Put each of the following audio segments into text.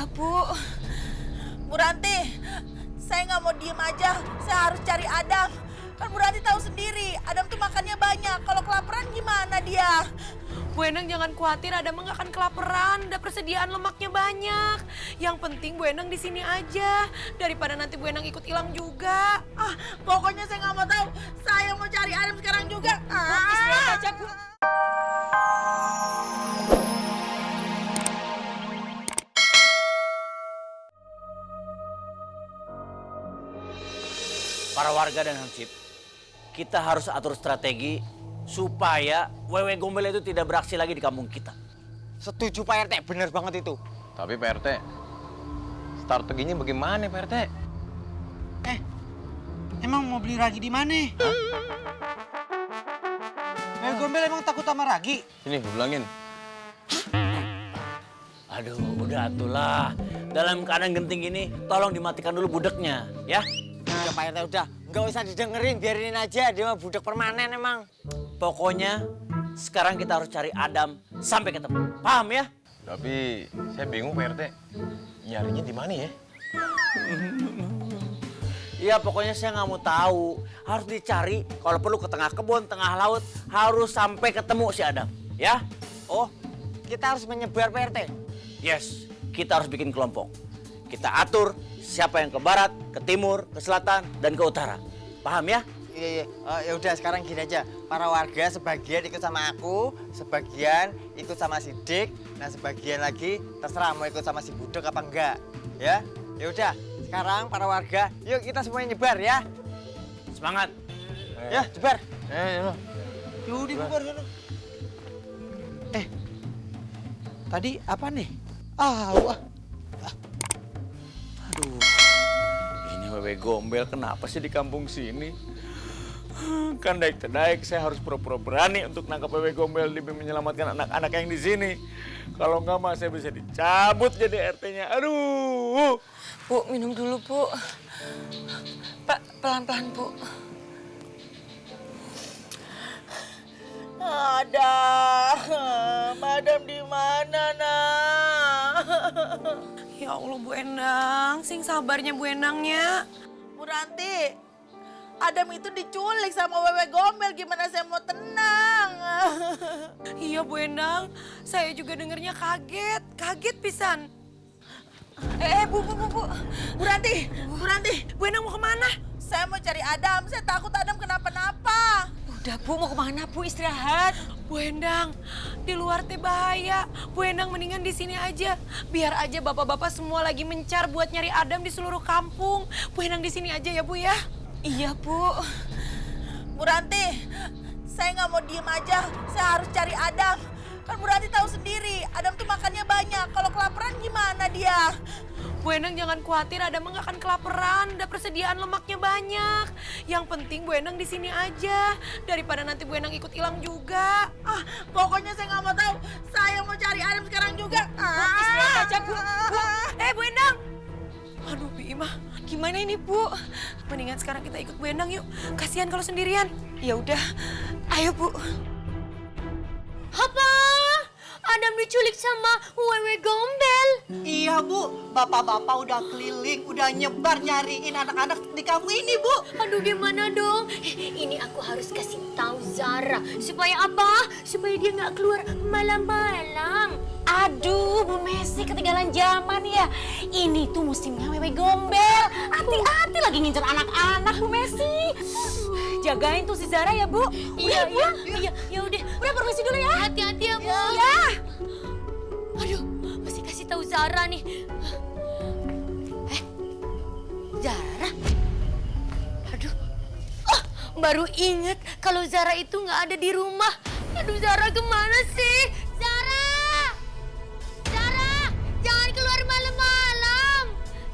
Iya, Bu. Bu Ranti, saya nggak mau diem aja. Saya harus cari Adam. Kan Bu Ranti tahu sendiri, Adam tuh makannya banyak. Kalau kelaparan gimana dia? Bu Endang jangan khawatir, Adam nggak akan kelaparan. Udah persediaan lemaknya banyak. Yang penting Bu Endang di sini aja. Daripada nanti Bu Endang ikut hilang juga. Pokoknya saya nggak mau tahu. Saya mau cari Adam sekarang juga. Istirahat aja, Bu. Para warga dan Hansip, kita harus atur strategi supaya Wewe Gombel itu tidak beraksi lagi di kampung kita. Setuju Pak RT, bener banget itu. Tapi Pak RT, strateginya bagaimana Pak RT? Emang mau beli ragi di mana? Gombel emang takut sama ragi? Sini, gue bilangin. Aduh, udah atulah. Dalam keadaan genting ini, tolong dimatikan dulu budeknya, ya. Udah Pak RT, udah. Nggak usah didengerin, biarin aja. Dia mah budak permanen emang. Pokoknya sekarang kita harus cari Adam sampai ketemu. Paham ya? Tapi saya bingung Pak RT, nyarinya di mana ya? Iya, pokoknya saya nggak mau tahu. Harus dicari, kalau perlu ke tengah kebun, tengah laut, harus sampai ketemu si Adam, ya? Oh, kita harus menyebar Pak RT. Yes, kita harus bikin kelompok. Kita atur siapa yang ke barat, ke timur, ke selatan, dan ke utara. Paham ya? Iya. Ya udah sekarang gini aja. Para warga sebagian ikut sama aku, sebagian ikut sama si Dik, nah sebagian lagi terserah mau ikut sama si Budek apa enggak. Ya? Ya udah. Sekarang para warga, yuk kita semuanya nyebar ya. Semangat. Ya, nyebar. Yaudah bubar sana. Tadi apa nih? Wah. Aduh, ini Wewe Gombel kenapa sih di kampung sini? Kan daik saya harus pura-pura berani untuk nangkap Wewe Gombel demi menyelamatkan anak-anak yang di sini. Kalau enggak mah saya bisa dicabut jadi RT-nya. Aduh. Bu, minum dulu, Bu. Pak, pelan-pelan, Bu. Adam di mana, nak? Ya Allah, Bu Endang. Sing sabarnya Bu Endangnya. Bu Ranti, Adam itu diculik sama Wewe Gombel. Gimana saya mau tenang? Iya, Bu Endang. Saya juga dengernya kaget. Kaget pisan. Bu Ranti, Bu Endang mau kemana? saya mau cari Adam. Saya takut Adam kenapa-napa. Udah, Bu. Mau kemana, Bu? Istirahat. Bu Endang, di luar teh bahaya. Bu Endang mendingan di sini aja. Biar aja bapak-bapak semua lagi mencar buat nyari Adam di seluruh kampung. Bu Endang di sini aja ya, Bu ya. Iya, Bu. Bu Ranti, saya nggak mau diem aja. Saya harus cari Adam. Kan Bu Ranti tahu sendiri, Adam tuh makannya banyak. Kalau kelaparan gimana dia? Bu Endang jangan khawatir, Adam nggak akan kelaparan. Udah persediaan lemaknya banyak. Yang penting Bu Endang di sini aja. Daripada nanti Bu Endang ikut hilang juga. Pokoknya saya nggak mau tahu. Saya mau cari Adam sekarang juga. Istirahat aja, Bu. Bu Endang. Aduh, Bi Imah, gimana ini, Bu? Mendingan sekarang kita ikut Bu Endang yuk. Kasihan kalau sendirian. Ya udah, ayo, Bu. Apa? Adam diculik sama Wewe Gombel. Iya Bu, bapak-bapak udah keliling, udah nyebar nyariin anak-anak di kampung ini Bu. Aduh, gimana dong? Ini aku harus kasih tahu Zara. Supaya apa? Supaya dia nggak keluar malam-malam. Aduh, Bu Messi ketinggalan zaman ya. Ini tuh musimnya Wewe Gombel. Hati-hati lagi ngincer anak-anak Bu Messi. Jagain tuh si Zara ya Bu. Iya, Bu. Iya, ya udah. Udah permisi dulu ya. Hati-hati ya Bu. Ya. Aduh, mesti kasih tahu Zara nih. Zara? Aduh. Baru inget kalau Zara itu nggak ada di rumah. Aduh, Zara kemana sih? Zara! Zara! Jangan keluar malam-malam.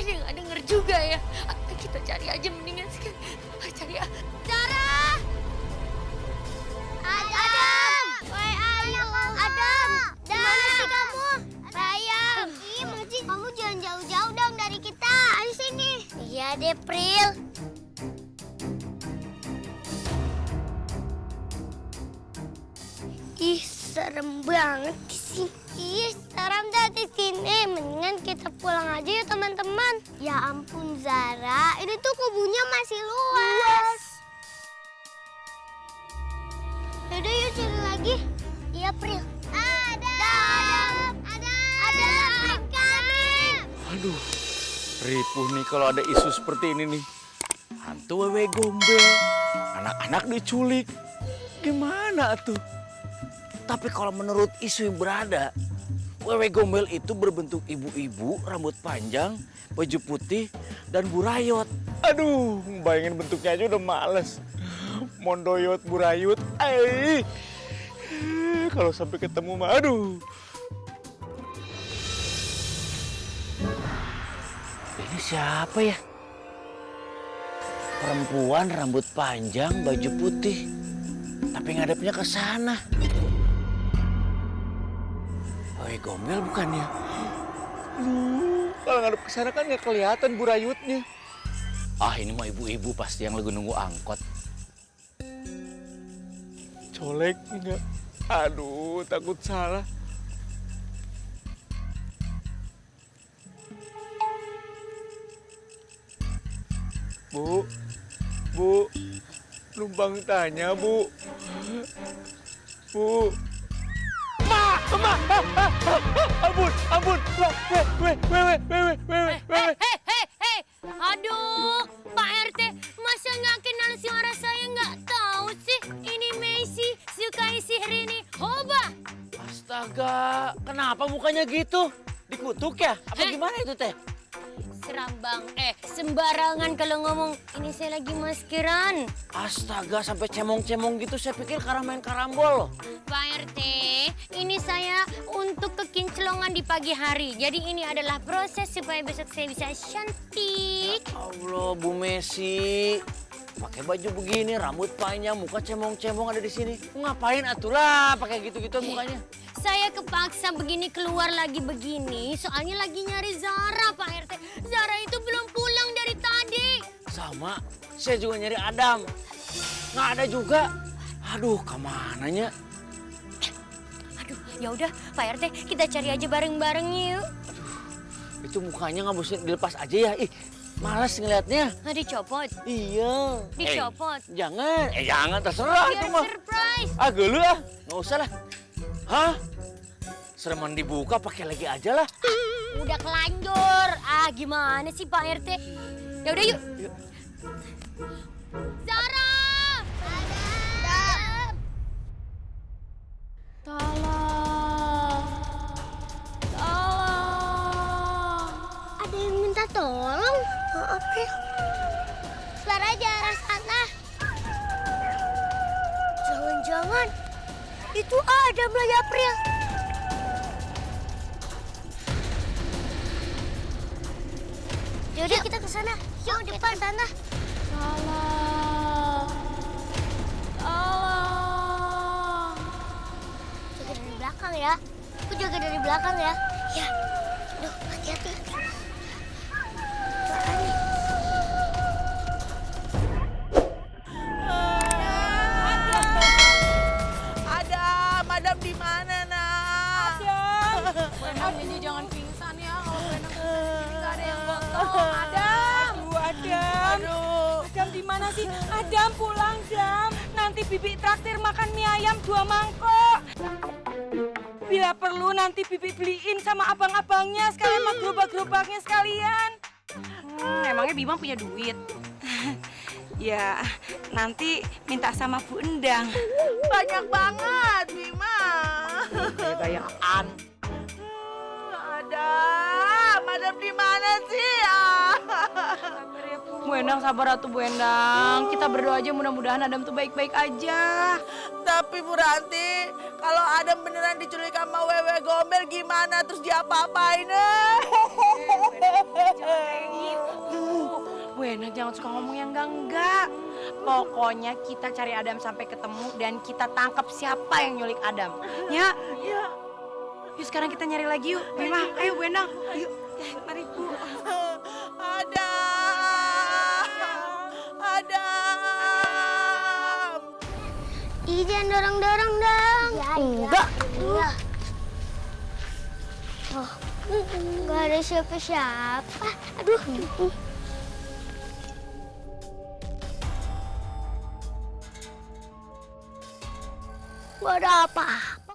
Dia nggak denger juga ya. Kita cari aja mendingan sekarang. Cari ya. Zara! Adam! Woi, ayo! Adam! Gimana sih kamu? Sayang! Ih, Mochi, kamu jangan jauh-jauh dong dari kita. Ayo sini. Iya deh, Pril. Ih, serem banget di sih? Ih, seram dah di sini. Mendingan kita pulang aja ya teman-teman. Ya ampun Zara, ini tuh kebunnya masih luas. Yaudah yuk cari lagi. Iya Pril. Adam. Kami. Aduh, ripuh nih kalau ada isu seperti ini nih. Hantu wewe gombel, anak-anak diculik. Gimana tuh? Tapi kalau menurut isu yang berada, wewe gombel itu berbentuk ibu-ibu, rambut panjang, baju putih, dan burayot. Aduh, bayangin bentuknya aja udah males. Mondoyot, burayot, kalau sampai ketemu mah, aduh. Ini siapa ya? Perempuan rambut panjang, baju putih, tapi ngadepnya ke sana. Wewe gombel bukan ya? Aduh, kalau ngadep ke sana kan nggak kelihatan burayutnya. Ah, ini mah ibu-ibu pasti yang lagi nunggu angkot. Colek enggak? Aduh, takut salah. Bu, numpang tanya, Bu. Ampun. Hei, aduh, Pak RT, masa nggak kenal suara saya nggak tahu sih? Ini Messi, sukai sihir ini, hoba. Astaga, kenapa mukanya gitu? Dikutuk ya? Apa gimana itu teh? Seram bang, sembarangan kalau ngomong. Ini saya lagi maskeran. Astaga, sampai cemong-cemong gitu. Saya pikir karena main karambol loh. Pak RT, ini saya untuk kekinclongan di pagi hari. Jadi ini adalah proses supaya besok saya bisa cantik. Ya Allah, Bu Messi. Pakai baju begini, rambut panjang, muka cemong-cemong ada di sini. Ngapain atulah pakai gitu-gitu mukanya? Saya kepaksa begini keluar lagi begini, soalnya lagi nyari Zara, Pak RT. Zara itu belum pulang dari tadi. Sama, saya juga nyari Adam. Nggak ada juga. Aduh, kemananya? Aduh, ya udah, Pak RT, kita cari aja bareng-bareng yuk. Itu mukanya nggak mesti dilepas aja ya. Ih, malas ngelihatnya. Nah, dicopot. Iya. Dicopot. Jangan terserah itu Biar mah. surprise. Ah, geuleuh ah. Nggak usah lah. Hah? Sereman dibuka pakai lagi aja lah. Udah kelanjur. Ah, gimana sih Pak RT? Ya udah yuk. Zara! Adam. Tolong. Ada yang minta tolong? Maaf ya. Suara aja arah sana. Jangan-jangan itu Adam lah ya April. Yaudah kita ke sana. Yuk depan sana. Tolong. Jaga dari belakang ya. Aku jaga dari belakang ya. Ya. Duh, hati-hati. Makanya. Adam di mana, Nak? Adam ini jangan pingsan ya, kalau Wenang nggak ada yang gotong. Adam. Adam di mana sih? Adam pulang, Dam. Nanti Bibi traktir makan mie ayam 2 mangkok. Bila perlu nanti Bibi beliin sama abang-abangnya sekalian sama gerobak-gerobaknya sekalian. Emangnya Bima punya duit? Ya, nanti minta sama Bu Endang. Banyak banget, Bima. Gayaan. Adam di mana sih? Bu Endang sabar atuh Bu Endang. Kita berdoa aja mudah-mudahan Adam tuh baik-baik aja. Tapi Bu Ranti, kalau Adam beneran diculik sama wewe gombel gimana? Terus diapa-apain? Bu Endang jangan suka ngomong yang enggak. Pokoknya kita cari Adam sampai ketemu dan kita tangkap siapa yang nyulik Adam. Ya? Ya. Yuk sekarang kita nyari lagi yuk. Bima, ayo Bu Endang. Ayo. Mari Bu. Ih, jangan dorong-dorong dong. Ya, enggak. Iya. ada siapa-siapa. Aduh. Gak ada apa-apa.